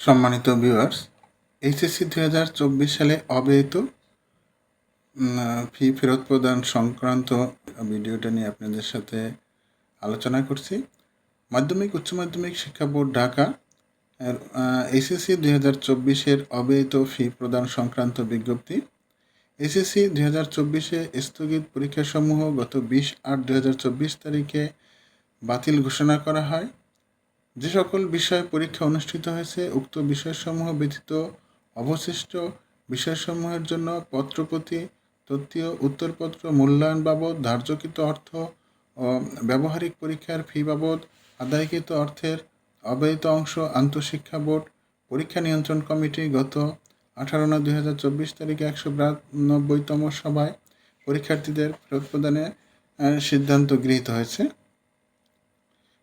সম্মানিত viewers, HSC 2024 সালে অব্যয়িত ফি ফেরত প্রদান সংক্রান্ত ভিডিওটা নিয়ে আপনাদের সাথে আলোচনা করছি। মাধ্যমিক উচ্চ মাধ্যমিক শিক্ষা বোর্ড ঢাকা এইচএসসি 2024-এর অব্যয়িত ফি প্রদান সংক্রান্ত বিজ্ঞপ্তি। এইচএসসি 2024-এ স্থগিত পরীক্ষাসমূহ গত 20/8/2024 তারিখে বাতিল ঘোষণা করা হয়। যে সকল বিষয়ে পরীক্ষা অনুষ্ঠিত হয়েছে উক্ত বিষয়সমূহ ব্যতীত অবশিষ্ট বিষয়সমূহের জন্য পত্রপ্রতি তত্ত্বীয় উত্তরপত্র মূল্যায়ন বাবদ ধার্যকৃত অর্থ ও ব্যবহারিক পরীক্ষার ফি বাবদ আদায়কৃত অর্থের অব্যয়িত অংশ আন্তঃশিক্ষা বোর্ড পরীক্ষা নিয়ন্ত্রণ কমিটি গত 18/9/2024 তারিখে 192তম সভায় পরীক্ষার্থীদের ফেরত প্রদানের সিদ্ধান্ত গৃহীত হয়েছে।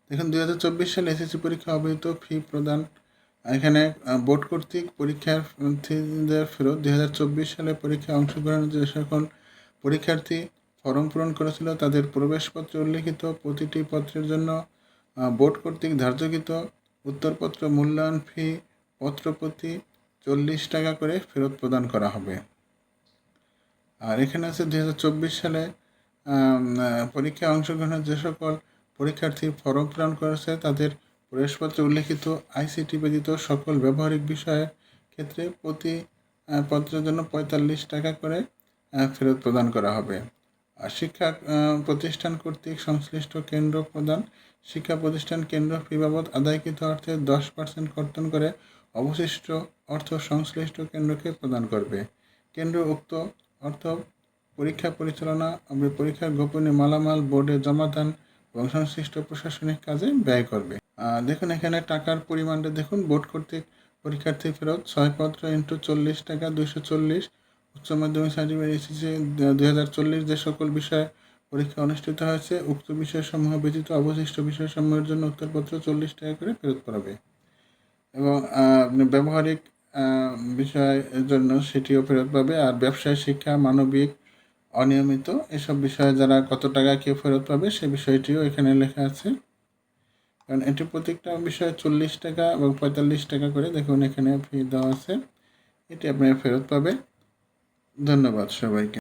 দেখুন, 2024 সালে এসএসসি পরীক্ষা অব্যয়িত ফি প্রদান, এখানে বোর্ড কর্তৃক পরীক্ষার্থীদের ফেরত 2024 সালে পরীক্ষায় অংশগ্রহণের যে সকল পরীক্ষার্থী ফর্ম পূরণ করেছিল তাদের প্রবেশপত্রে উল্লিখিত প্রতিটি পত্রের জন্য বোর্ড কর্তৃক ধার্যকৃত উত্তরপত্র মূল্যায়ন ফি পত্র প্রতি 40 টাকা করে ফেরত প্রদান করা হবে। আর এখানে আছে 2024 সালে পরীক্ষায় অংশগ্রহণের যে সকল পরীক্ষার্থী ফর্ম পূরণ করেছে তাদের প্রবেশপত্রে উল্লিখিত আইসিটি ব্যতীত সকল ব্যবহারিক বিষয়ের ক্ষেত্রে প্রতি পত্রের জন্য 45 টাকা করে ফেরত প্রদান করা হবে। আর শিক্ষা প্রতিষ্ঠান কর্তৃক সংশ্লিষ্ট কেন্দ্র প্রদান শিক্ষা প্রতিষ্ঠান কেন্দ্র ফি বাবদ আদায়কৃত অর্থের 10% কর্তন করে অবশিষ্ট অর্থ সংশ্লিষ্ট কেন্দ্রকে প্রদান করবে। কেন্দ্র উক্ত অর্থ পরীক্ষা পরিচালনা পরীক্ষার গোপনীয় মালামাল বোর্ডে জমাদান এবং সংশ্লিষ্ট প্রশাসনিক কাজে ব্যয় করবে। দেখুন, এখানে টাকার পরিমাণটা দেখুন। বোর্ড কর্তৃক পরীক্ষার্থী ফেরত 6 পত্র × 40 টাকা 240। উচ্চ মাধ্যমিক সার্টিফিকেট এসএসসি 2040 যে সকল বিষয়ে পরীক্ষা অনুষ্ঠিত হয়েছে উক্ত বিষয়সমূহ ব্যতীত অবশিষ্ট বিষয়সমূহের জন্য উত্তরপত্র 40 টাকা করে ফেরত পাবে এবং ব্যবহারিক বিষয়ের জন্য সেটিও ফেরত পাবে। আর ব্যবসায় শিক্ষা মানবিক অনিয়মিত এসব বিষয়ে যারা কত টাকা কেউ ফেরত পাবে সে বিষয়টিও এখানে লেখা আছে, কারণ এটি প্রত্যেকটা বিষয়ে 40 টাকা এবং 45 টাকা করে দেখুন এখানে ফি দেওয়া আছে। এটি আপনারা ফেরত পাবে। ধন্যবাদ সবাইকে।